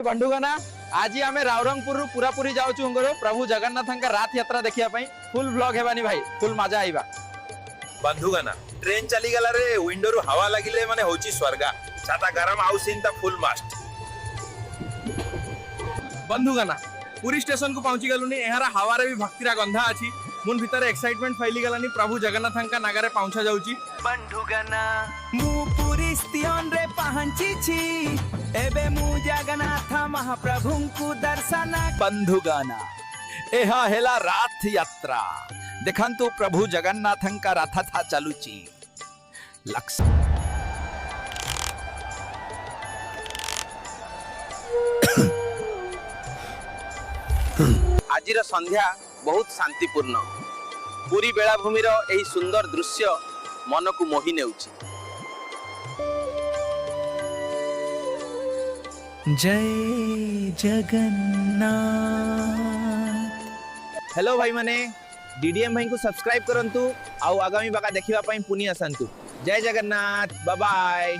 बंधुगना आज आम रावरंगपुर पूरा पूरी जाऊँ प्रभु जगन्नाथ रात यात्रा देखिया फुल ब्लॉग हेबानी भाई फुल मजा आइबा। बंधुगना ट्रेन चली गला रे विंडो रु हवा लगिले माने होची स्वर्गा छाता गरम आउ सीन ता फुल मास्ट। बंधुगना पूरी स्टेशन को पहुंची गलुनी एहारा हवारे भी भक्तिरा गंधा अछि मुन भीतर एक्साइटमेंट फैली गलानी प्रभु जगन्नाथ नागारे पहुंचा जाउची। बंधुगना मु पूरी स्टेशन रे पहुंची छी एबे मु जगन्नाथ महाप्रभु को दर्शन। बंधुगना एहा हेला रात यात्रा देखंतु प्रभु जगन्नाथ का रथ था चलुची लक्ष्य आजिर संध्या बहुत शांतिपूर्ण पूरी बेलाभूमि एही सुंदर दृश्य मन को मोहि नेउछि। जय जगन्नाथ। हेलो भाई माने डीडीएम भाई को सब्सक्राइब करंतु आउ आगामी बाका देखिबा पई पुनी आसंतु। जय जगन्नाथ बाय बाय।